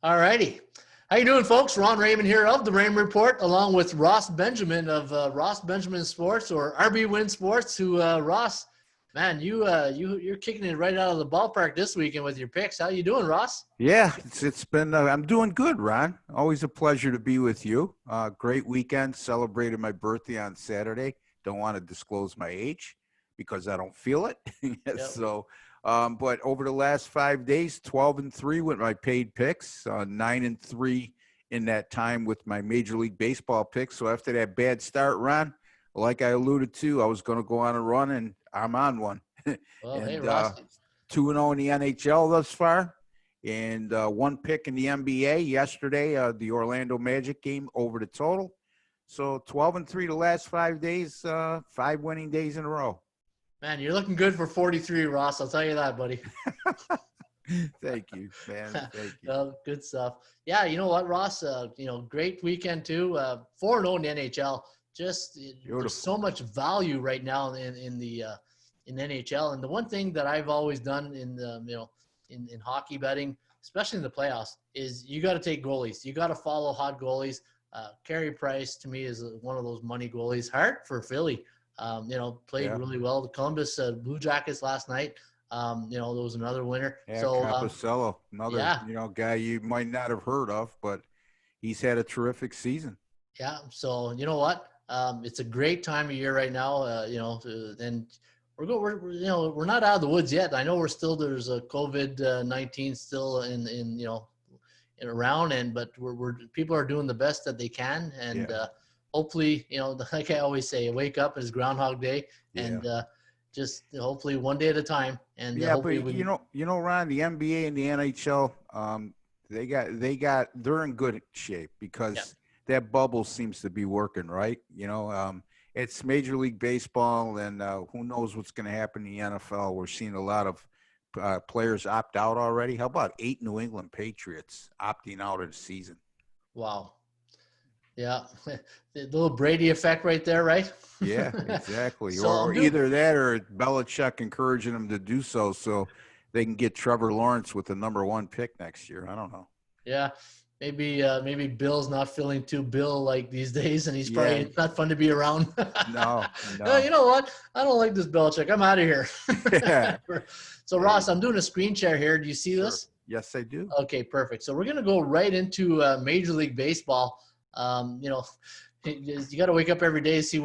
All righty. How you doing, folks? Ron Raymond here of the Raymond Report, along with Ross Benjamin of Ross Benjamin Sports, or RB Win Sports. Who, Ross, man, you're kicking it right out of the ballpark this weekend with your picks. How you doing, Ross? Yeah, it's been, I'm doing good, Ron. Always a pleasure to be with you. Great weekend. Celebrated my birthday on Saturday. Don't want to disclose my age because I don't feel it. Yep. So, but over the last 5 days, 12-3 with my paid picks, 9-3 in that time with my Major League Baseball picks. So after that bad start, Ron, like I alluded to, I was going to go on a run, and I'm on one. Well, hey, And Ross. 2-0 in the NHL thus far. And one pick in the NBA yesterday, the Orlando Magic game over the total. So 12-3 the last 5 days, 5 winning days in a row. Man, you're looking good for 43, Ross. I'll tell you that, buddy. Thank you, man. Thank you. Good stuff. Yeah, you know what, Ross? Great weekend too. 4-0 in the NHL. Just there's so much value right now in the NHL. And the one thing that I've always done in hockey betting, especially in the playoffs, is you got to take goalies. You got to follow hot goalies. Carey Price to me is one of those money goalies. Hart for Philly. Played really well. The Columbus Blue Jackets last night. There was another winner. Yeah, so Caposello, another guy you might not have heard of, but he's had a terrific season. Yeah. So you know what? It's a great time of year right now. And we're not out of the woods yet. I know there's a COVID-19 still in around, but people are doing the best that they can, and hopefully, like I always say, wake up is Groundhog Day, and just hopefully one day at a time. And but Ron, the NBA and the NHL, they're in good shape because that bubble seems to be working, right? It's Major League Baseball, and who knows what's going to happen in the NFL. We're seeing a lot of players opt out already. How about 8 New England Patriots opting out of the season? Wow. Yeah. The little Brady effect right there, right? Yeah, exactly. So or either that or Belichick encouraging them to do so they can get Trevor Lawrence with the number 1 pick next year. I don't know. Yeah. Maybe Bill's not feeling too Bill like these days, and he's probably it's not fun to be around. No. You know what? I don't like this Belichick. I'm out of here. Yeah. So Ross, I'm doing a screen share here. Do you see this? Yes, I do. Okay, perfect. So we're gonna go right into Major League Baseball. You got to wake up every day to see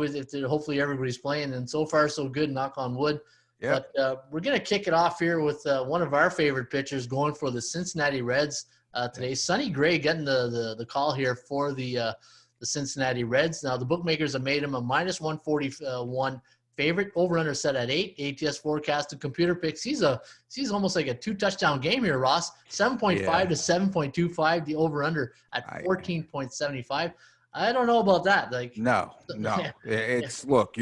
hopefully everybody's playing, and so far so good. Knock on wood. Yeah. But we're gonna kick it off here with one of our favorite pitchers going for the Cincinnati Reds. Today, Sonny Gray getting the call here for the Cincinnati Reds. Now the bookmakers have made him a -141 favorite. Over under set at 8. ATS forecasted computer picks. He's almost like a 2-touchdown game here, Ross. 7.5 to 7.25. The over under at 14.75. I don't know about that. No. It's look.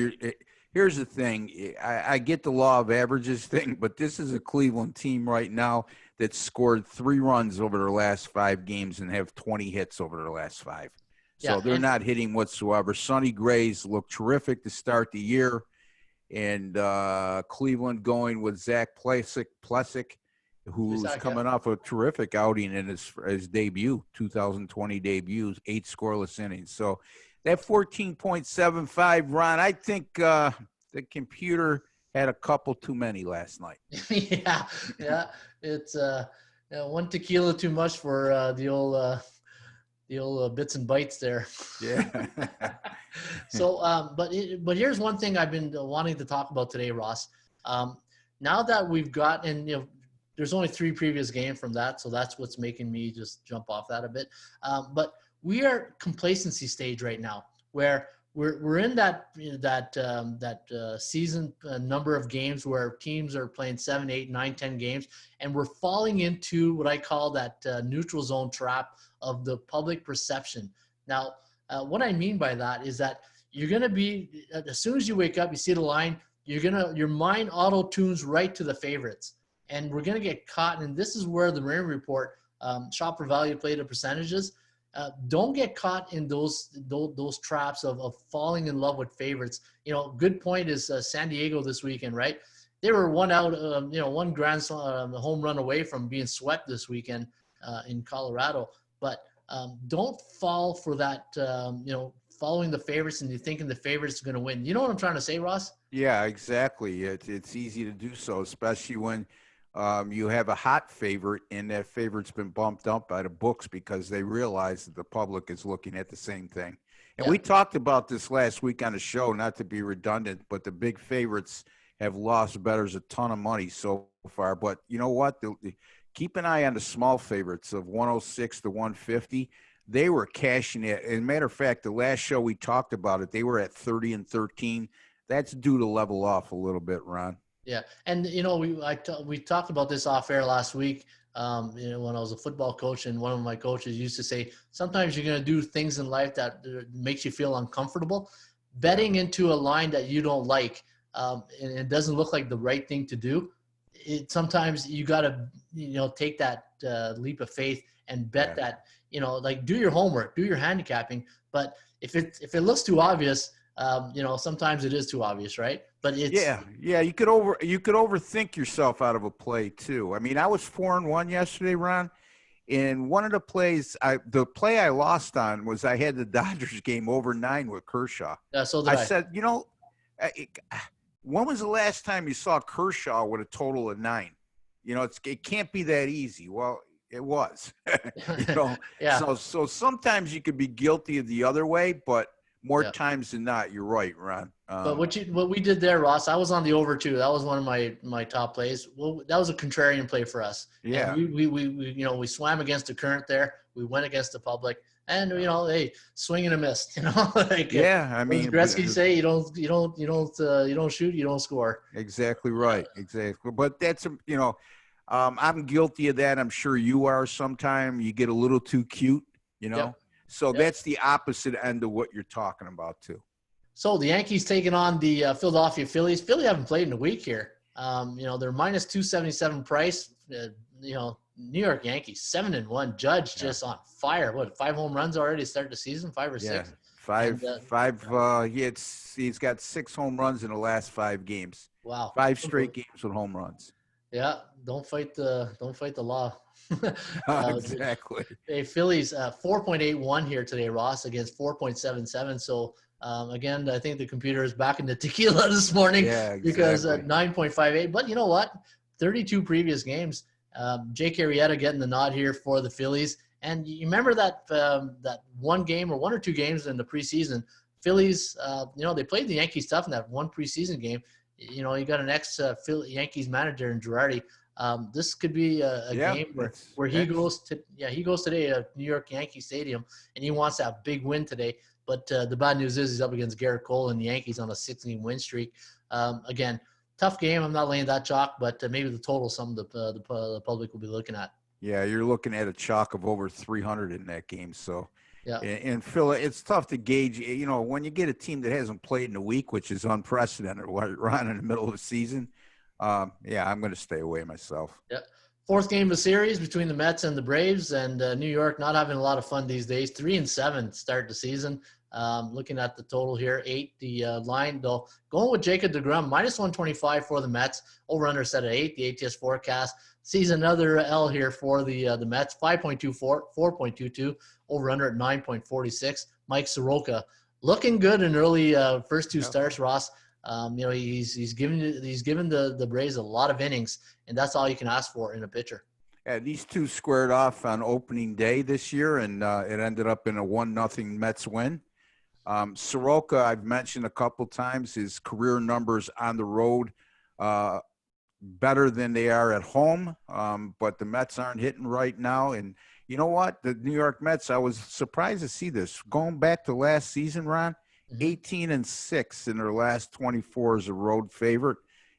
Here's the thing. I get the law of averages thing, but this is a Cleveland team right now that scored 3 runs over their last 5 games and have 20 hits over their last 5. So they're not hitting whatsoever. Sonny Gray's looked terrific to start the year. And Cleveland going with Zach Plesac, who's coming off a terrific outing in his debut, 2020 debut, 8 scoreless innings. So that 14.75, Ron, I think the computer had a couple too many last night. Yeah. It's one tequila too much for the old bits and bytes there. Yeah. So, but here's one thing I've been wanting to talk about today, Ross. Now that we've got, and there's only 3 previous games from that, so that's what's making me just jump off that a bit. But we are complacency stage right now, where we're in that season number of games where teams are playing 7, 8, 9, 10 games, and we're falling into what I call that neutral zone trap of the public perception. Now, what I mean by that is that you're going to be, as soon as you wake up, you see the line, your mind auto tunes right to the favorites, and we're going to get caught. And this is where the Raymond Report, shop for value play to percentages. Don't get caught in those traps of falling in love with favorites. Good point is San Diego this weekend, right? They were one out, one grand slam, home run away from being swept this weekend. in Colorado. But don't fall for that, following the favorites and you thinking the favorites are going to win. You know what I'm trying to say, Ross? Yeah, exactly. It's easy to do so, especially when you have a hot favorite and that favorite's been bumped up by the books because they realize that the public is looking at the same thing. And Yeah. we talked about this last week on the show, not to be redundant, but the big favorites have lost bettors a ton of money so far. But you know what? Keep an eye on the small favorites of 106 to 150. They were cashing it. As a matter of fact, the last show we talked about it, they were at 30 and 13. That's due to level off a little bit, Ron. Yeah, and we talked about this off air last week. When I was a football coach, and one of my coaches used to say, sometimes you're going to do things in life that makes you feel uncomfortable. Betting into a line that you don't like, and it doesn't look like the right thing to do. Sometimes you got to take that leap of faith and bet that do your homework, do your handicapping. But if it looks too obvious, sometimes it is too obvious, right? But it's you could overthink yourself out of a play too. I mean, I was 4-1 yesterday, Ron. And one of the plays, the play I lost on was I had the Dodgers game over 9 with Kershaw. Yeah, so did I. I said, when was the last time you saw Kershaw with a total of 9? It can't be that easy. Well, it was. Yeah. So sometimes you could be guilty of the other way, but more times than not, you're right, Ron. But what we did there, Ross, I was on the over too. That was one of my top plays. Well, that was a contrarian play for us. Yeah. And we swam against the current there. We went against the public, and hey, swing and a miss. I mean, Gretzky say you don't shoot, you don't score. Exactly right. Exactly. But that's I'm guilty of that. I'm sure you are. Sometime you get a little too cute. Yep. So that's the opposite end of what you're talking about too. So the Yankees taking on the Philadelphia Phillies. Philly haven't played in a week here. They're minus 277 price. New York Yankees 7-1. Judge just on fire. What, 5 home runs already to start the season? 5 or 6? Yeah, five. He's got 6 home runs in the last 5 games. Wow. 5 straight games with home runs. Yeah, don't fight the law. Exactly. Hey, Phillies 4.81 here today, Ross, against 4.77. So again, I think the computer is back into tequila this morning. Yeah, exactly. Because 9.58. But you know what? 32 previous games. Jake Arrieta getting the nod here for the Phillies. And you remember that one game or 1 or 2 games in the preseason, Phillies, they played the Yankees tough in that one preseason game. You got an ex-Yankees manager in Girardi. This could be a game where he goes today at New York Yankee Stadium, and he wants that big win today. But the bad news is he's up against Garrett Cole and the Yankees on a 16 win streak. Again, tough game. I'm not laying that chalk, but maybe the total something the public will be looking at. Yeah, you're looking at a chalk of over 300 in that game. So, yeah. And Phil, it's tough to gauge. When you get a team that hasn't played in a week, which is unprecedented, right in the middle of the season. I'm going to stay away myself. Yeah. 4th game of the series between the Mets and the Braves, and New York not having a lot of fun these days. 3-7 start the season. Looking at the total here, 8. The line, though, going with Jacob deGrom, minus 125 for the Mets. Over-under set at 8. The ATS forecast sees another L here for the Mets, 5.24, 4.22. Over-under at 9.46. Mike Soroka looking good in early first 2 starts, Ross. He's given the Braves a lot of innings, and that's all you can ask for in a pitcher. Yeah, these 2 squared off on opening day this year, and it ended up in a 1-0 Mets win. Soroka, I've mentioned a couple times, his career numbers on the road better than they are at home, but the Mets aren't hitting right now. And you know what? The New York Mets, I was surprised to see this. Going back to last season, Ron, 18-6 in their last 24 as a road favorite,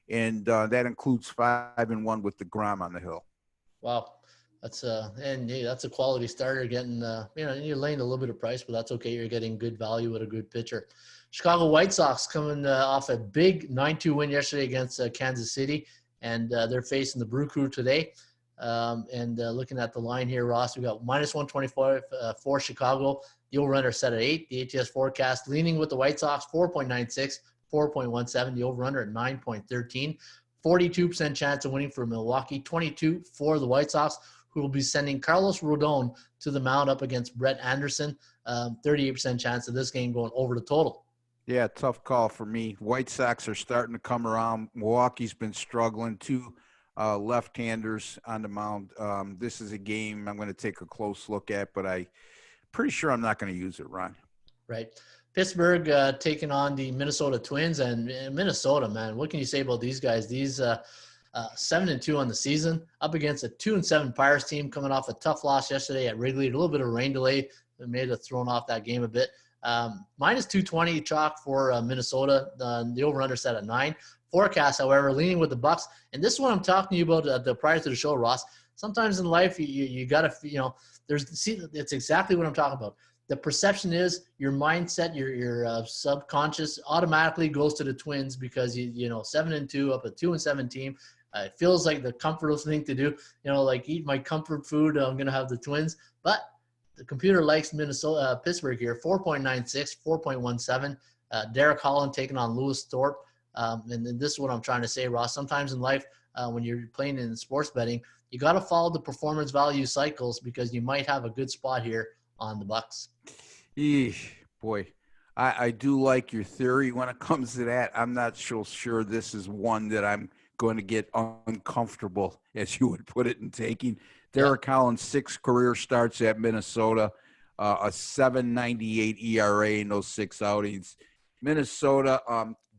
and that includes 5-1 with deGrom on the hill. Wow, that's a quality starter. Getting you're laying a little bit of price, but that's okay. You're getting good value with a good pitcher. Chicago White Sox coming off a big 9-2 win yesterday against Kansas City, and they're facing the Brew Crew today. Looking at the line here, Ross, we got minus 125 for Chicago. The over-under set at 8. The ATS forecast leaning with the White Sox, 4.96, 4.17. The over-under at 9.13. 42% chance of winning for Milwaukee, 22 for the White Sox. who will be sending Carlos Rodon to the mound up against Brett Anderson. 38% chance of this game going over the total. Yeah, tough call for me. White Sox are starting to come around. Milwaukee's been struggling. Two left-handers on the mound. This is a game I'm going to take a close look at, but I'm pretty sure I'm not going to use it, Ron. Right. Pittsburgh taking on the Minnesota Twins, and Minnesota, man, what can you say about these guys? These 7-2 on the season, up against a 2-7 Pirates team coming off a tough loss yesterday at Wrigley. A little bit of rain delay that may have thrown off that game a bit. Minus 220 chalk for Minnesota. The over-under set at 9. Forecast, however, leaning with the Bucks. And this is what I'm talking to you about prior to the show, Ross. Sometimes in life, you got to, it's exactly what I'm talking about. The perception is your mindset, your subconscious automatically goes to the Twins because, 7-2 up a 2-7 team. It feels like the comfortable thing to do, like eat my comfort food. I'm going to have the Twins. But the computer likes Pittsburgh here, 4.96, 4.17. Derek Holland taking on Lewis Thorpe. And this is what I'm trying to say, Ross. Sometimes in life, when you're playing in sports betting, you got to follow the performance value cycles because you might have a good spot here on the Bucks. Eesh, boy, I do like your theory when it comes to that. I'm not so sure this is one that I'm going to get uncomfortable, as you would put it, in taking. Derek Holland, 6 career starts at Minnesota, a 7.98 ERA in those 6 outings. Minnesota,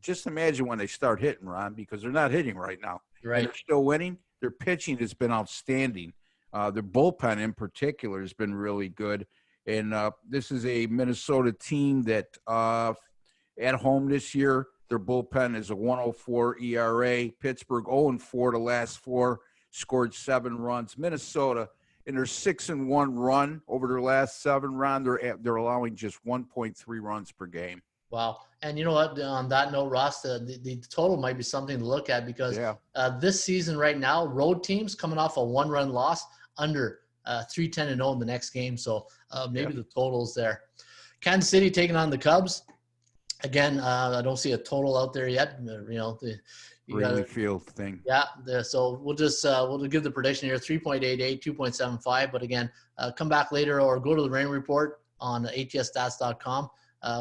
just imagine when they start hitting, Ron, because they're not hitting right now. Right. And they're still winning. Their pitching has been outstanding. Their bullpen in particular has been really good. And this is a Minnesota team that at home this year, their bullpen is a 1.04 ERA. Pittsburgh 0-4 the last 4, scored 7 runs. Minnesota, in their 6-1 run over their last 7 rounds, they're allowing just 1.3 runs per game. Wow. And you know what? On that note, Ross, the total might be something to look at because this season right now, road teams coming off a 1-run loss under 3-10-0 in the next game. So maybe the total's there. Kansas City taking on the Cubs. Again, I don't see a total out there yet. Wrigley Field thing. Yeah. So we'll just we'll give the prediction here: 3.88, 2.75. But again, come back later or go to the rain report on atsstats.com.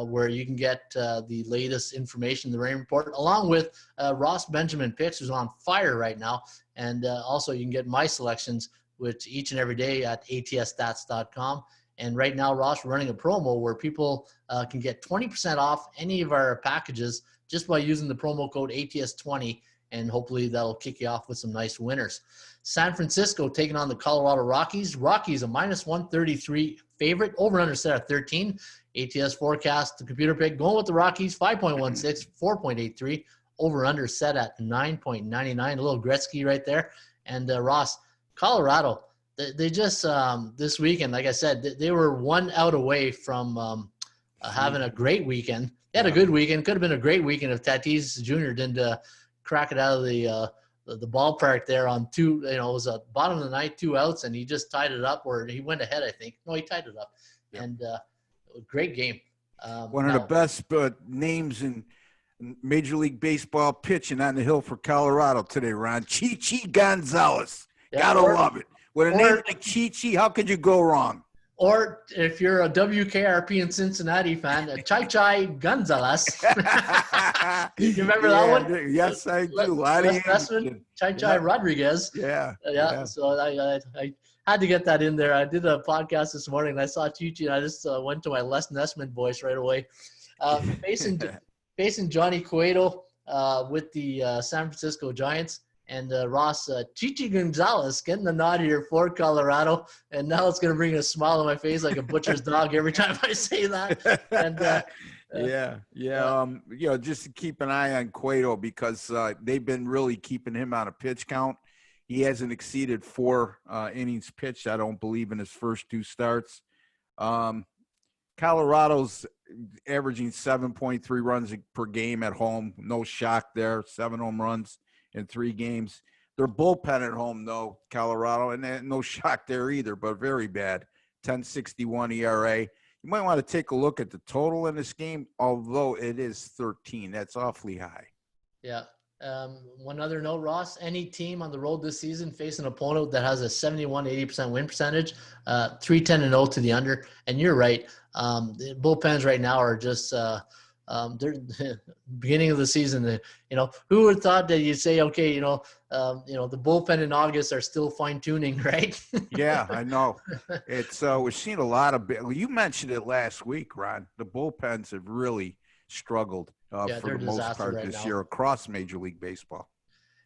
Where you can get the latest information, the rain report, along with Ross Benjamin picks, who's on fire right now. And also you can get my selections, which each and every day at atsstats.com. And right now, Ross, we're running a promo where people can get 20% off any of our packages just by using the promo code ATS20. And hopefully that'll kick you off with some nice winners. San Francisco taking on the Colorado Rockies. Rockies a minus 133 favorite, over under set at 13. ATS forecast, the computer pick, going with the Rockies, 5.16, 4.83, over under set at 9.99. A little Gretzky right there. And Ross, Colorado, they just this weekend, like I said, they were 1 out away from having a great weekend. They had a good weekend. Could have been a great weekend if Tatis Jr. didn't crack it out of the ballpark there on 2. It was a bottom of the ninth, 2 outs, and he just tied it up, or he went ahead, I think. No, he tied it up. Yep. And great game. One of the best names in Major League Baseball pitching on the hill for Colorado today, Ron. Chichi Gonzalez. Gotta love it. With a name like Chichi, how could you go wrong? Or if you're a WKRP in Cincinnati fan, Chai Chai Gonzalez. You remember that one? Yes, I do. Chai Chai Rodriguez. Yeah. So I had to get that in there. I did a podcast this morning, and I saw Chichi, and I just went to my Les Nessman voice right away. Facing Johnny Cueto with the San Francisco Giants. And Ross, Chichi Gonzalez getting the nod here for Colorado. And now it's going to bring a smile on my face like a butcher's dog every time I say that. And just to keep an eye on Cueto because they've been really keeping him on a pitch count. He hasn't exceeded 4 innings pitched, I don't believe, in his first 2 starts. Colorado's averaging 7.3 runs per game at home. No shock there. 7 home runs in 3 games. Their bullpen at home, though, Colorado, and no shock there either, but very bad. 10.61 ERA. You might want to take a look at the total in this game, although it is 13. That's awfully high. Yeah. One other note, Ross, any team on the road this season face an opponent that has a 71-80% win percentage, 3-10-0 to the under. And you're right. The bullpens right now are just they're beginning of the season. Who would have thought that you'd say, okay, the bullpen in August are still fine tuning, right? Yeah, I know. It's we're seeing a lot of. You mentioned it last week, Ron. The bullpens have really struggled Yeah, for they're a the most disaster part right this now. year across Major League Baseball.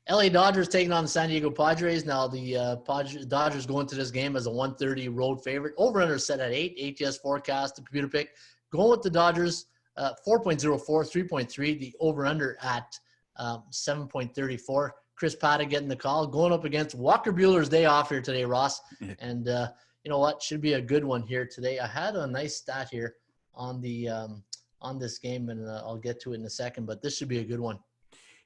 LA Dodgers taking on the San Diego Padres. Now the Dodgers go into this game as a 130 road favorite. Over under set at 8. ATS forecast, the computer pick. Going with the Dodgers, 4.04, 3.3. The over under at 7.34. Chris Paddock getting the call. Going up against Walker Buehler's day off here today, Ross. And you know what? Should be a good one here today. I had a nice stat here on the on this game, and I'll get to it in a second. But this should be a good one.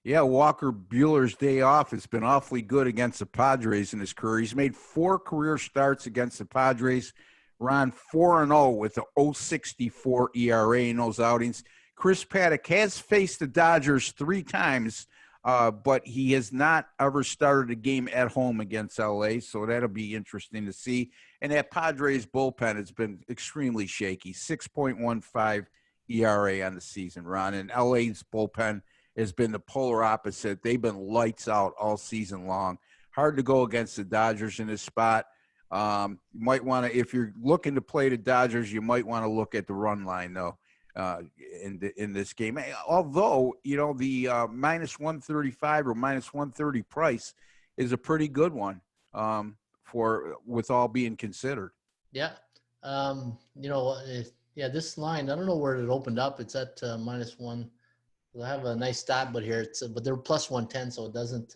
Yeah, Walker Buehler's day off has been awfully good against the Padres in his career. He's made 4 career starts against the Padres. Ron 4-0 with a 0.64 ERA in those outings. Chris Paddock has faced the Dodgers 3 times, but he has not ever started a game at home against LA, so that'll be interesting to see. And that Padres bullpen has been extremely shaky, 6.15 ERA on the season, Ron. And LA's bullpen has been the polar opposite. They've been lights out all season long. Hard to go against the Dodgers in this spot. You might want to, if you're looking to play the Dodgers, you might want to look at the run line, though, in this game. Although, the minus 135 or minus 130 price is a pretty good one with all being considered. Yeah. This line, I don't know where it opened up. It's at -1. I have a nice stat, but here but they're plus 110, so it doesn't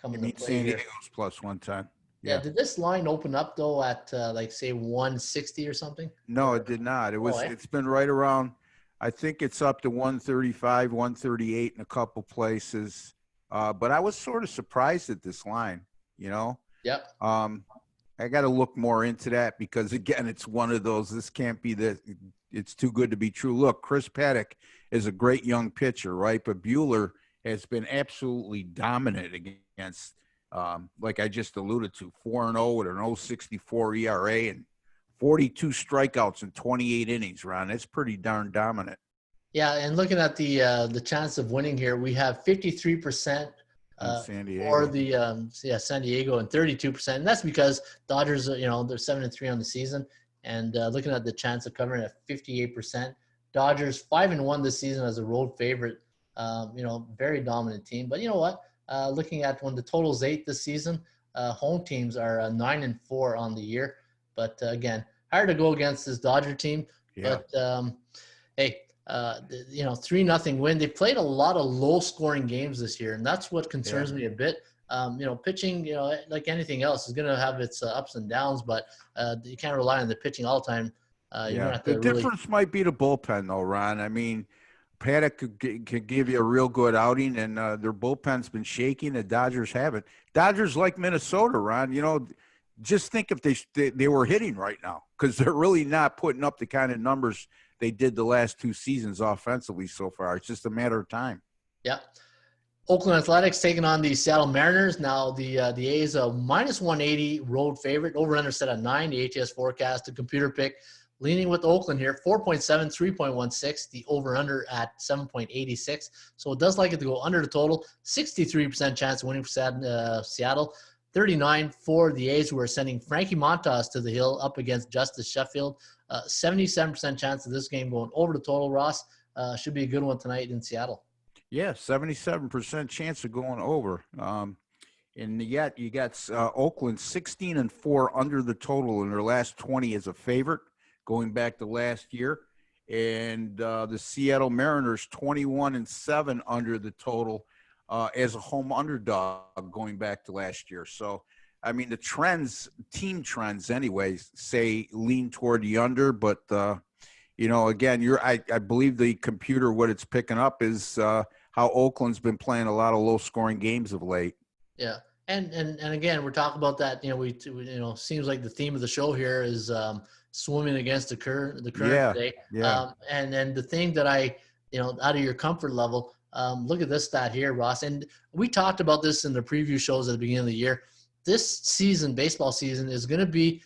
come into play San here. Diego's plus 110. Yeah. Did this line open up though at say 160 or something? No, it did not. It's been right around. I think it's up to 135, 138 in a couple places. But I was sort of surprised at this line, Yep. I got to look more into that because, again, it's one of those, this can't be it's too good to be true. Look, Chris Paddock is a great young pitcher, right? But Buehler has been absolutely dominant against, like I just alluded to, 4-0 with an 0.64 ERA and 42 strikeouts in 28 innings, Ron. That's pretty darn dominant. Yeah, and looking at the chance of winning here, we have 53% San Diego. for the San Diego and 32%. And that's because Dodgers, they're 7-3 on the season. And looking at the chance of covering at 58%. Dodgers 5-1 this season as a road favorite. Very dominant team. But you know what? Looking at when the total's 8 this season, home teams are 9-4 on the year. But again, hard to go against this Dodger team. Yeah. But hey. 3-0 win. They played a lot of low-scoring games this year, and that's what concerns me a bit. Pitching, like anything else, is going to have its ups and downs, but you can't rely on the pitching all the time. The difference might be the bullpen, though, Ron. I mean, Paddock could give you a real good outing, and their bullpen's been shaking. The Dodgers haven't. Dodgers like Minnesota, Ron. Just think if they were hitting right now, because they're really not putting up the kind of numbers they did the last 2 seasons offensively so far. It's just a matter of time. Yeah. Oakland Athletics taking on the Seattle Mariners. Now the A's a minus 180 road favorite. Over under set at 9. The ATS forecast, the computer pick, leaning with Oakland here. 4.7, 3.16. The over under at 7.86. So it does like it to go under the total. 63% chance of winning for Seattle. 39 for the A's, who are sending Frankie Montas to the hill up against Justice Sheffield. 77% chance of this game going over the total, Ross. Should be a good one tonight in Seattle. Yeah, 77% chance of going over. And yet you got Oakland 16-4 under the total in their last 20 as a favorite, going back to last year. And the Seattle Mariners 21-7 under the total as a home underdog going back to last year. So, I mean, the team trends anyways, say lean toward the under, but, again, I believe the computer, what it's picking up is how Oakland's been playing a lot of low-scoring games of late. Yeah, and again, we're talking about that. Seems like the theme of the show here is swimming against the current today. Yeah. And the thing that out of your comfort level, Look at this stat here, Ross. And we talked about this in the preview shows at the beginning of the year. This season, baseball season, is going to be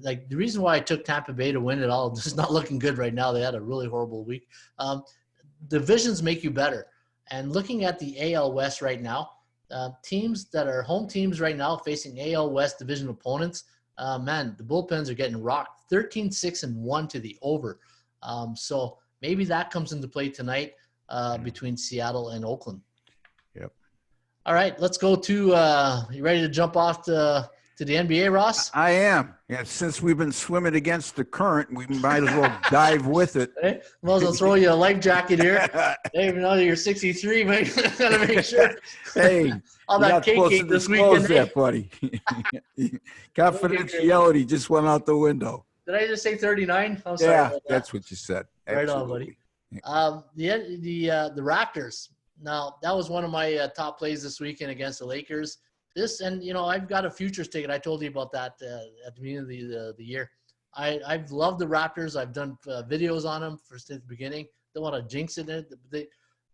like the reason why I took Tampa Bay to win it all. It's not looking good right now. They had a really horrible week. Divisions make you better. And looking at the AL West right now, teams that are home teams right now facing AL West division opponents, man, the bullpens are getting rocked 13-6-1 to the over. So maybe that comes into play tonight between Seattle and Oakland. Yep. All right, let's go to you ready to jump off to the NBA, Ross? I am. Yeah, since we've been swimming against the current, we might as well dive with it. Hey, might as well throw you a life jacket here. Hey, even though you're 63, man, gotta make sure. Hey, all that cake this weekend. That, buddy. Confidentiality just went out the window. Did I just say 39? I'm sorry. Yeah, that's what you said. Right on, buddy. The Raptors. Now, that was one of my top plays this weekend against the Lakers. I've got a futures ticket. I told you about that at the beginning of the year. I've loved the Raptors. I've done videos on them since the beginning. Don't want to jinx it.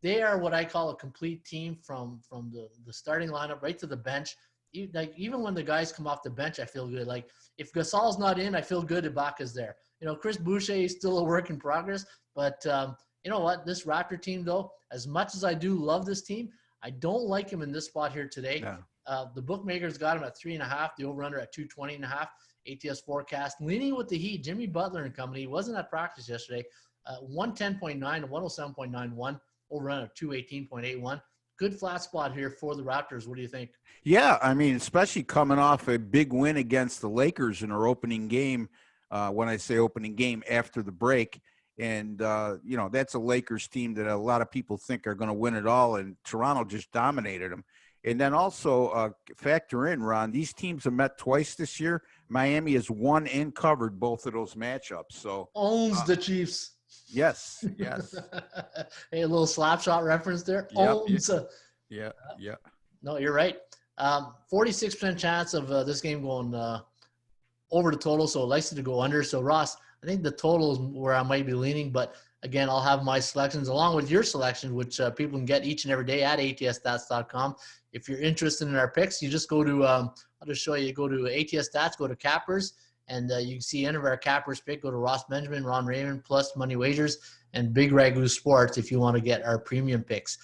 They are what I call a complete team from the starting lineup right to the bench. Even when the guys come off the bench, I feel good. Like if Gasol's not in, I feel good Ibaka's there. Chris Boucher is still a work in progress. But you know what? This Raptor team, though, as much as I do love this team, I don't like him in this spot here today. No. The bookmakers got him at 3.5, the over-under at 220.5. ATS forecast leaning with the Heat. Jimmy Butler and company wasn't at practice yesterday. 110.9 and 107.91. Over-under 218.81. Good flat spot here for the Raptors. What do you think? Yeah, I mean, especially coming off a big win against the Lakers in our opening game. When I say opening game, after the break. And, that's a Lakers team that a lot of people think are going to win it all, and Toronto just dominated them. And then also factor in, Ron, these teams have met twice this year. Miami has won and covered both of those matchups. So owns the Chiefs. Yes. Hey, a little slap shot reference there. Yep, owns. Yeah. No, you're right. 46% chance of this game going over the total, so likely to go under. So, Ross, I think the total is where I might be leaning, but again, I'll have my selections along with your selections, which people can get each and every day at atsstats.com. If you're interested in our picks, you just go to I'll just show you. Go to ATS Stats, go to Cappers, and you can see any of our Cappers pick. Go to Ross Benjamin, Ron Raymond, plus Money Wagers, and Big Ragu Sports if you want to get our premium picks.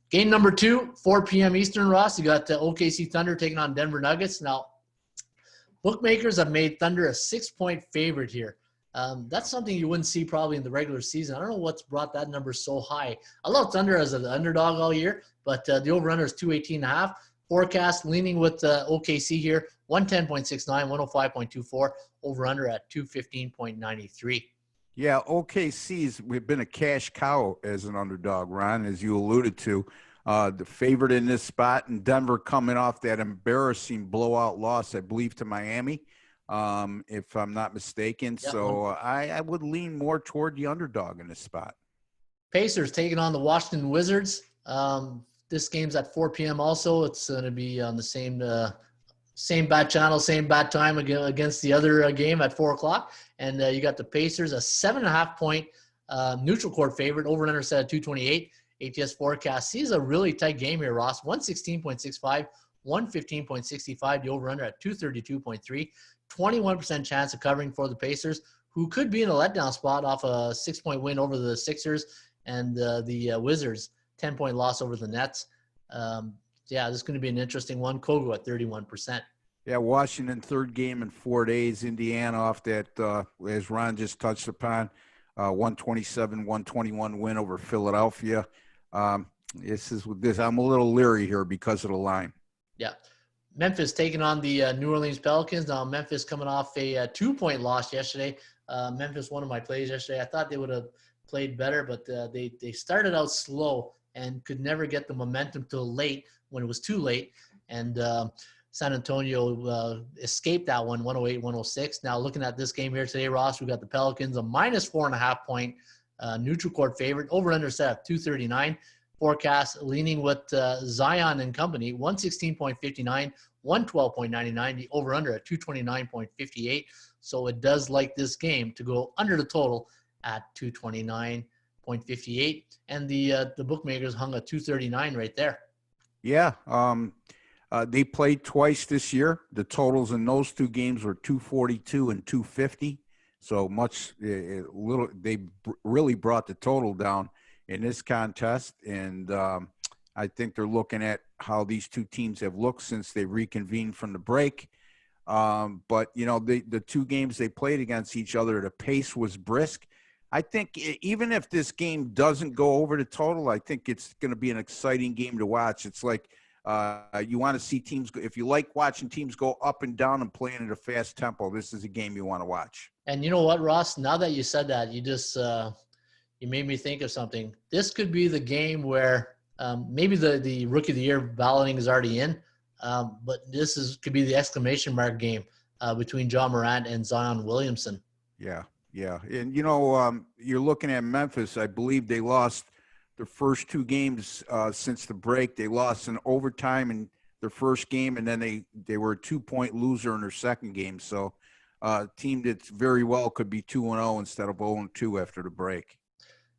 Game number 2, 4 p.m. Eastern, Ross. You got OKC Thunder taking on Denver Nuggets. Now, bookmakers have made Thunder a 6-point favorite here. That's something you wouldn't see probably in the regular season. I don't know what's brought that number so high. I love Thunder as an underdog all year, but the over-under is 218.5. Forecast leaning with OKC here, 110.69, 105.24, over-under at 215.93. Yeah, OKC's we've been a cash cow as an underdog, Ron, as you alluded to. The favorite in this spot, and Denver coming off that embarrassing blowout loss, I believe, to Miami. If I'm not mistaken. Yep. So I would lean more toward the underdog in this spot. Pacers taking on the Washington Wizards. This game's at 4 p.m. also. It's going to be on the same bad channel, same bad time against the other game at 4 o'clock. And you got the Pacers, a 7.5-point neutral court favorite, over and under set at 228. ATS forecast sees a really tight game here, Ross. 116.65, 115.65, the over-under at 232.3. 21% chance of covering for the Pacers, who could be in a letdown spot off a 6-point win over the Sixers, and the Wizards, 10-point loss over the Nets. This is going to be an interesting one. Kogo at 31%. Yeah, Washington, third game in 4 days. Indiana off that, as Ron just touched upon, 127-121 win over Philadelphia. I'm a little leery here because of the line. Yeah. Memphis taking on the New Orleans Pelicans. Now, Memphis coming off a 2-point loss yesterday. Memphis, one of my plays yesterday. I thought they would have played better, but they started out slow and could never get the momentum till late when it was too late. And San Antonio escaped that one, 108-106. Now, looking at this game here today, Ross, we got the Pelicans, a minus 4.5-point neutral court favorite, over-under set at 239. Forecast leaning with Zion and company, 116.59, 112.99, the over-under at 229.58. So it does like this game to go under the total at 229. 0.58, and the bookmakers hung a 239 right there. Yeah. They played twice this year. The totals in those two games were 242 and 250. So little. They really brought the total down in this contest, and I think they're looking at how these two teams have looked since they reconvened from the break. But the two games they played against each other, the pace was brisk. I think even if this game doesn't go over the total, I think it's going to be an exciting game to watch. It's like you want to see teams. If you like watching teams go up and down and playing at a fast tempo, this is a game you want to watch. And you know what, Ross? Now that you said that, you just you made me think of something. This could be the game where maybe the Rookie of the Year balloting is already in, but could be the exclamation mark game between John Morant and Zion Williamson. Yeah. Yeah. And, you're looking at Memphis. I believe they lost their first two games since the break. They lost in overtime in their first game, and then they were a 2-point loser in their second game. So a team that's very well could be 2-0 instead of 0-2 after the break.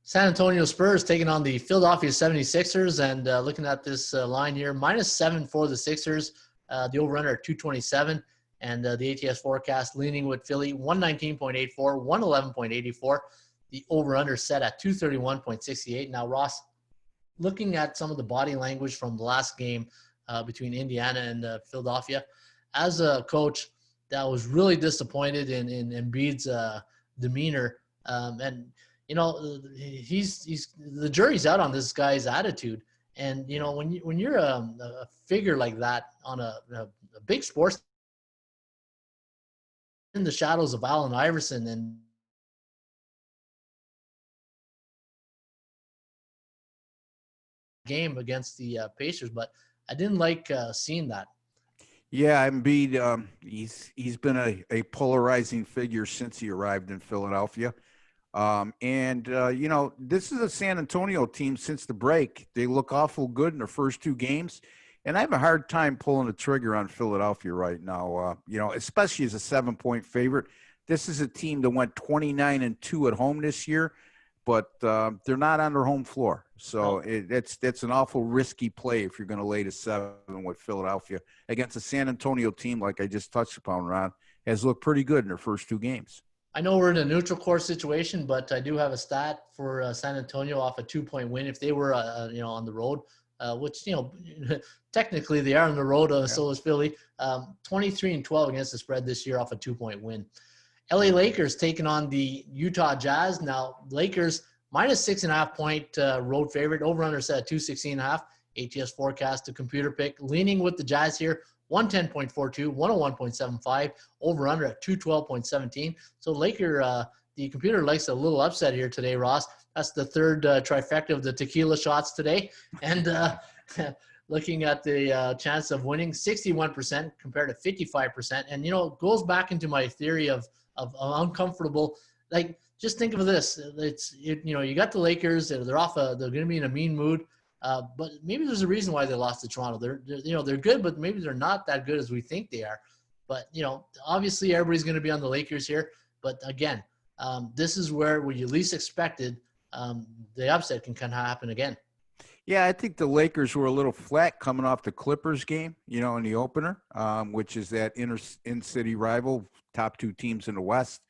San Antonio Spurs taking on the Philadelphia 76ers, and looking at this line here, -7 for the Sixers. The over-under at 227. And the ATS forecast leaning with Philly 119.84, 111.84. The over-under set at 231.68. Now, Ross, looking at some of the body language from the last game between Indiana and Philadelphia, as a coach that was really disappointed in Embiid's demeanor. And, he's the jury's out on this guy's attitude. And, when you're a figure like that on a big sports in the shadows of Allen Iverson and game against the Pacers, but I didn't like seeing that. Yeah, Embiid, he's been a polarizing figure since he arrived in Philadelphia. This is a San Antonio team since the break. They look awful good in their first two games. And I have a hard time pulling the trigger on Philadelphia right now, especially as a 7-point favorite. This is a team that went 29-2 at home this year, but they're not on their home floor. So that's an awful risky play if you're going to lay to 7 with Philadelphia against a San Antonio team, like I just touched upon, Ron, has looked pretty good in their first two games. I know we're in a neutral court situation, but I do have a stat for San Antonio off a 2-point win. If they were, on the road, which, technically they are on the road, so is Philly. 23-12 against the spread this year off a 2-point win. LA Lakers taking on the Utah Jazz. Now, Lakers -6.5 point road favorite, over-under set at 216.5. ATS forecast to computer pick, leaning with the Jazz here, 110.42, 101.75, over-under at 212.17. So the computer likes a little upset here today, Ross. That's the third trifecta of the tequila shots today. And looking at the chance of winning, 61% compared to 55%. And, it goes back into my theory of uncomfortable. Like, just think of this. You got the Lakers. They're going to be in a mean mood. But maybe there's a reason why they lost to Toronto. They're good, but maybe they're not that good as we think they are. But, obviously everybody's going to be on the Lakers here. But again, this is where you least expected the upset can kind of happen again. Yeah, I think the Lakers were a little flat coming off the Clippers game, in the opener, which is that in-city rival, top two teams in the West.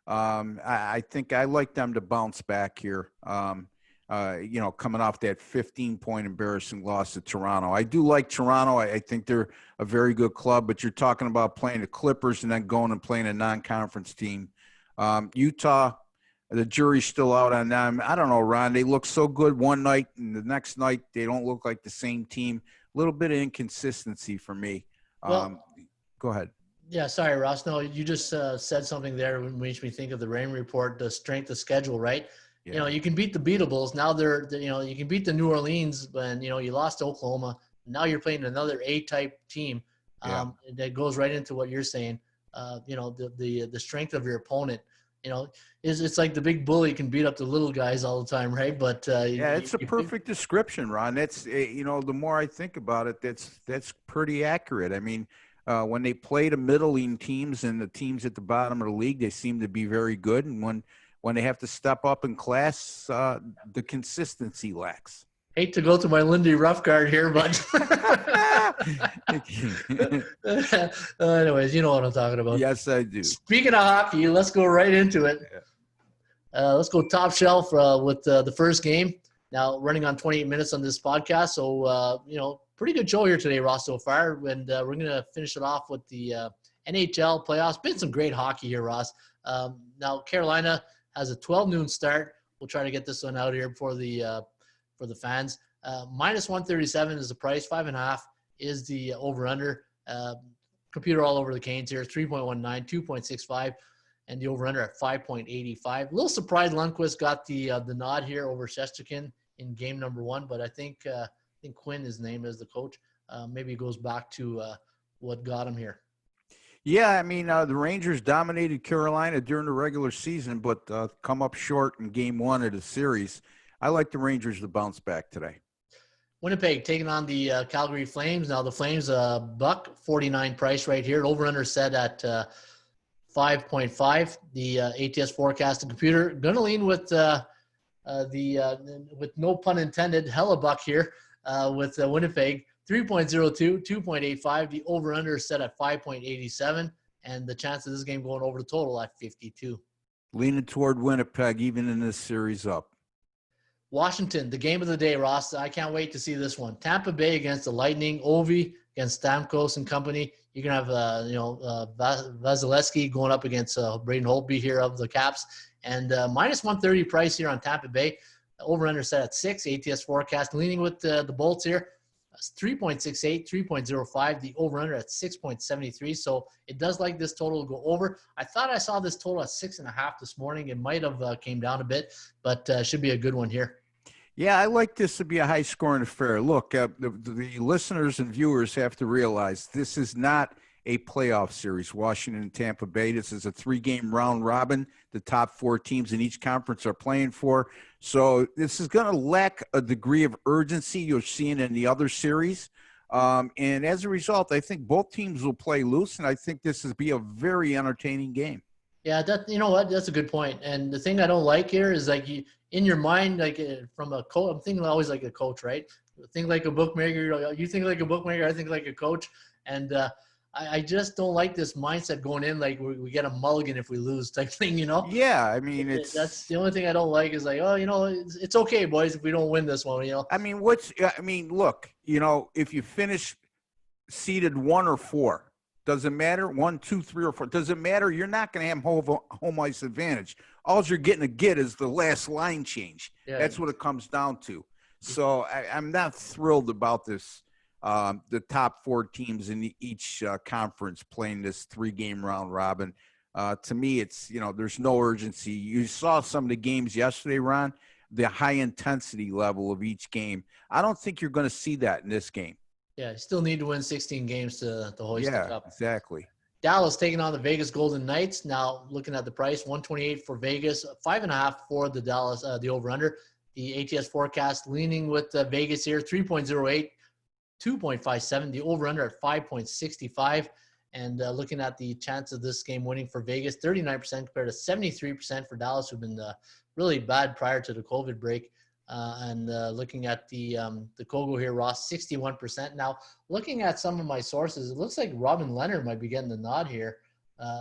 I think I like them to bounce back here, coming off that 15-point embarrassing loss to Toronto. I do like Toronto. I think they're a very good club, but you're talking about playing the Clippers and then going and playing a non-conference team. Utah, the jury's still out on them. I don't know, Ron. They look so good one night, and the next night they don't look like the same team. A little bit of inconsistency for me. Go ahead. Yeah, sorry, Ross. No, you just said something there that makes me think of the Raymond report, the strength of schedule, right? Yeah. You can beat the beatables. Now you can beat the New Orleans, and you lost to Oklahoma. Now you're playing another A-type team that goes right into what you're saying. The strength of your opponent. It's like the big bully can beat up the little guys all the time, right? But it's a perfect description, Ron. That's the more I think about it, that's pretty accurate. I mean, when they play the middling teams and the teams at the bottom of the league, they seem to be very good, and when they have to step up in class, the consistency lacks. Hate to go to my Lindy Ruff card here, but anyways, you know what I'm talking about. Yes, I do. Speaking of hockey, let's go right into it. Let's go top shelf with the first game. Now, running on 28 minutes on this podcast. So, pretty good show here today, Ross, so far. And we're going to finish it off with the NHL playoffs. Been some great hockey here, Ross. Now, Carolina has a 12 noon start. We'll try to get this one out here before for the fans. Minus 137 is the price. 5.5 is the over-under. Computer all over the Canes here. 3.19, 2.65. And the over-under at 5.85. A little surprised Lundqvist got the nod here over Shesterkin in game number 1, but I think Quinn, his name is the coach. Maybe it goes back to what got him here. Yeah, I mean, the Rangers dominated Carolina during the regular season, but come up short in game 1 of the series. I like the Rangers to bounce back today. Winnipeg taking on the Calgary Flames. Now the Flames, $1.49 price right here. Over-under set at 5.5. The ATS forecast and computer going to lean with with no pun intended, Hellebuck here with Winnipeg. 3.02, 2.85. The over-under set at 5.87. And the chance of this game going over the total at 52. Leaning toward Winnipeg, even in this series up. Washington, the game of the day, Ross. I can't wait to see this one. Tampa Bay against the Lightning. Ovi against Stamkos and company. You're going to have, Vasilevsky going up against Braden Holtby here of the Caps. And minus 130 price here on Tampa Bay. Over-under set at 6. ATS forecast leaning with the Bolts here. 3.68, 3.05. The over-under at 6.73. So it does like this total to go over. I thought I saw this total at 6.5 this morning. It might have came down a bit, but should be a good one here. Yeah, I like this to be a high-scoring affair. Look, the listeners and viewers have to realize this is not a playoff series, Washington and Tampa Bay. This is a 3-game round robin. The top 4 teams in each conference are playing for. So this is going to lack a degree of urgency you're seeing in the other series. And as a result, I think both teams will play loose, and I think this will be a very entertaining game. Yeah, you know what? That's a good point. And the thing I don't like here is like in your mind, like from a coach, I'm thinking always like a coach, right? Think like a bookmaker. You think like a bookmaker. I think like a coach. And I just don't like this mindset going in like we get a mulligan if we lose type thing, you know? Yeah, I mean, that's the only thing I don't like is like, oh, it's okay, boys, if we don't win this one, I mean, look, if you finish seeded 1 or 4, doesn't matter. 1, 2, 3, or 4. Doesn't matter. You're not going to have home ice advantage. All you're getting to get is the last line change. Yeah, that's what it comes down to. So I'm not thrilled about this. The top 4 teams in each conference playing this 3-game round robin. To me, it's there's no urgency. You saw some of the games yesterday, Ron. The high intensity level of each game. I don't think you're going to see that in this game. Yeah, you still need to win 16 games to hoist the cup. Yeah, exactly. Dallas taking on the Vegas Golden Knights. Now, looking at the price, 128 for Vegas, 5.5 for the Dallas, the over-under. The ATS forecast leaning with Vegas here, 3.08, 2.57. The over-under at 5.65. And looking at the chance of this game winning for Vegas, 39% compared to 73% for Dallas, who've been really bad prior to the COVID break. And looking at the Kogo here, Ross, 61%. Now, looking at some of my sources, it looks like Robin Leonard might be getting the nod here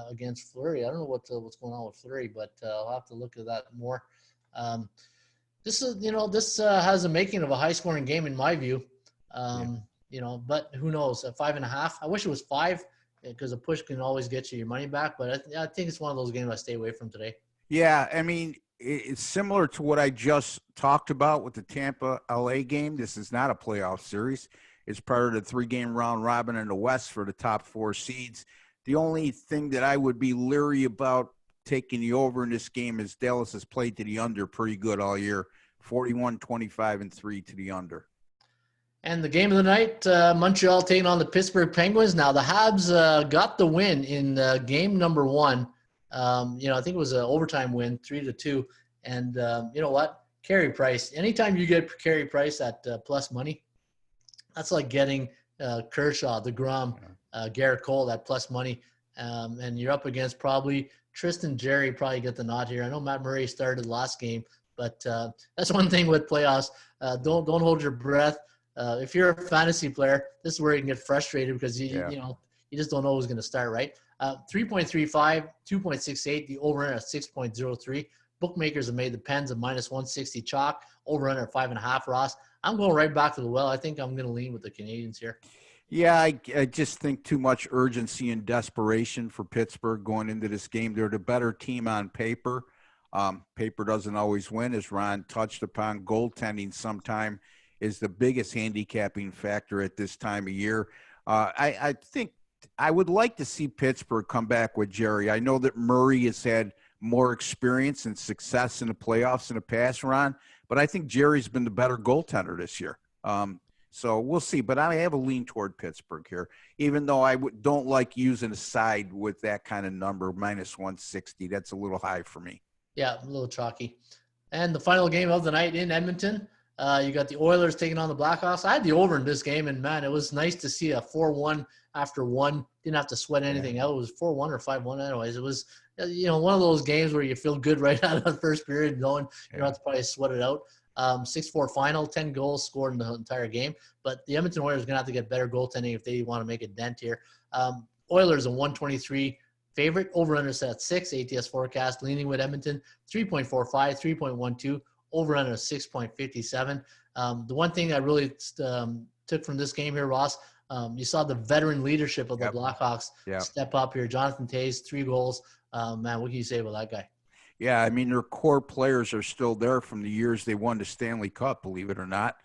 against Fleury. I don't know what's going on with Fleury, but I'll have to look at that more. This has a making of a high-scoring game in my view. But who knows? At 5.5, I wish it was 5 because a push can always get you your money back. But I think it's one of those games I stay away from today. Yeah, I mean, it's similar to what I just talked about with the Tampa-LA game. This is not a playoff series. It's part of the 3-game round robin in the West for the top 4 seeds. The only thing that I would be leery about taking the over in this game is Dallas has played to the under pretty good all year, 41, 25, and 3 to the under. And the game of the night, Montreal taking on the Pittsburgh Penguins. Now, the Habs got the win in game number 1. I think it was an overtime win, 3-2. And you know what? Carey Price. Anytime you get Carey Price at plus money, that's like getting Kershaw, DeGrom, Garrett Cole at plus money. And you're up against probably Tristan Jerry probably get the nod here. I know Matt Murray started last game, but that's one thing with playoffs. Don't hold your breath. If you're a fantasy player, this is where you can get frustrated because you just don't know who's going to start, right? 3.35, 2.68, the over-under at 6.03. Bookmakers have made the Pens a -160 chalk, over-under at 5.5, Ross. I'm going right back to the well. I think I'm going to lean with the Canadians here. Yeah, I just think too much urgency and desperation for Pittsburgh going into this game. They're the better team on paper. Paper doesn't always win, as Ron touched upon. Goaltending sometime is the biggest handicapping factor at this time of year. I think I would like to see Pittsburgh come back with Jerry. I know that Murray has had more experience and success in the playoffs in the past, Ron, but I think Jerry's been the better goaltender this year. So we'll see, but I have a lean toward Pittsburgh here, even though I don't like using a side with that kind of number, -160. That's a little high for me. Yeah, a little chalky. And the final game of the night in Edmonton, you got the Oilers taking on the Blackhawks. I had the over in this game, and, man, it was nice to see a 4-1 after one. Didn't have to sweat anything out. It was 4-1 or 5-1 anyways. It was, one of those games where you feel good right out of the first period going. You don't have to probably sweat it out. 6-4 final, 10 goals scored in the entire game. But the Edmonton Oilers are going to have to get better goaltending if they want to make a dent here. Oilers a 123 favorite, over-under set at 6, ATS forecast, leaning with Edmonton, 3.45, 3.12, over-under 6.57. The one thing I really took from this game here, Ross, you saw the veteran leadership of the Blackhawks step up here. Jonathan Toews, 3 goals. Man, what can you say about that guy? Yeah, I mean, their core players are still there from the years they won the Stanley Cup, believe it or not.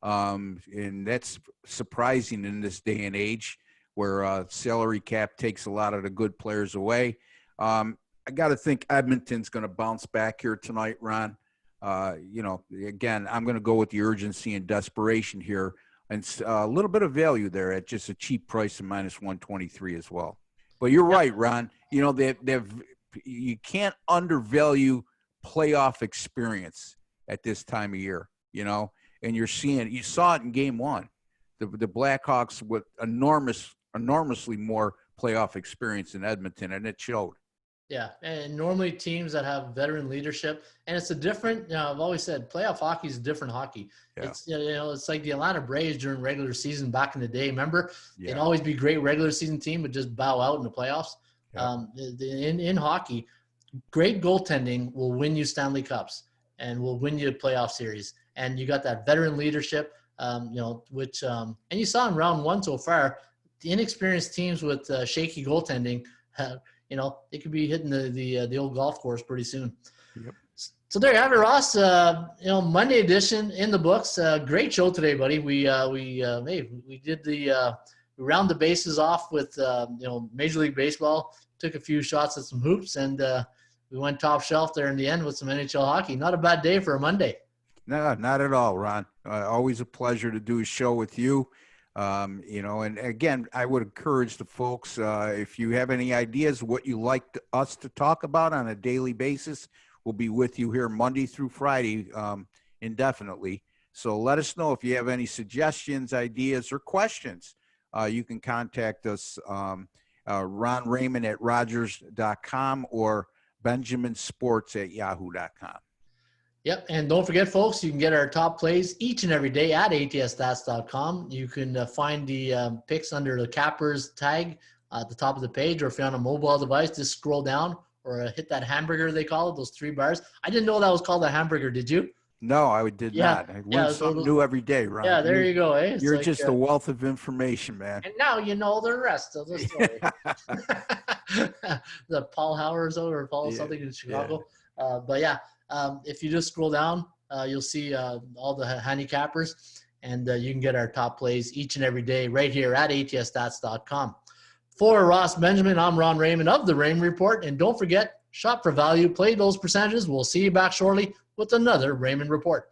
And that's surprising in this day and age where salary cap takes a lot of the good players away. I got to think Edmonton's going to bounce back here tonight, Ron. Again, I'm going to go with the urgency and desperation here. And a little bit of value there at just a cheap price of -123 as well. But you're right, Ron. You can't undervalue playoff experience at this time of year, and you saw it in game one, the Blackhawks with enormously more playoff experience in Edmonton, and it showed. Yeah, and normally teams that have veteran leadership, and it's a different, I've always said playoff hockey is a different hockey. Yeah. It's, it's like the Atlanta Braves during regular season back in the day. Remember, they'd always be great regular season team, but just bow out in the playoffs. Yeah. In hockey, great goaltending will win you Stanley Cups and will win you a playoff series. And you got that veteran leadership, which and you saw in round one so far, the inexperienced teams with shaky goaltending, they could be hitting the old golf course pretty soon. Yep. So there you have it, Ross. Monday edition in the books. Great show today, buddy. We did we round the bases off with Major League Baseball. Took a few shots at some hoops, and we went top shelf there in the end with some NHL hockey. Not a bad day for a Monday. No, not at all, Ron. Always a pleasure to do a show with you. And again, I would encourage the folks, if you have any ideas what you like us to talk about on a daily basis, we'll be with you here Monday through Friday indefinitely. So let us know if you have any suggestions, ideas, or questions. You can contact us, Ron Raymond at Rogers.com or BenjaminSports@Yahoo.com. Yep, and don't forget, folks, you can get our top plays each and every day at ATSstats.com. You can find the picks under the Cappers tag at the top of the page, or if you're on a mobile device, just scroll down or hit that hamburger, they call it, those 3 bars. I didn't know that was called a hamburger, did you? No, I did not. I learn something new every day, Ron. Yeah, there you go. Eh? You're just a wealth of information, man. And now you know the rest of the story. The Paul Howard's or Paul something in Chicago. Yeah. If you just scroll down, you'll see all the handicappers, and you can get our top plays each and every day right here at ATSstats.com. For Ross Benjamin, I'm Ron Raymond of the Raymond Report. And don't forget, shop for value, play those percentages. We'll see you back shortly with another Raymond Report.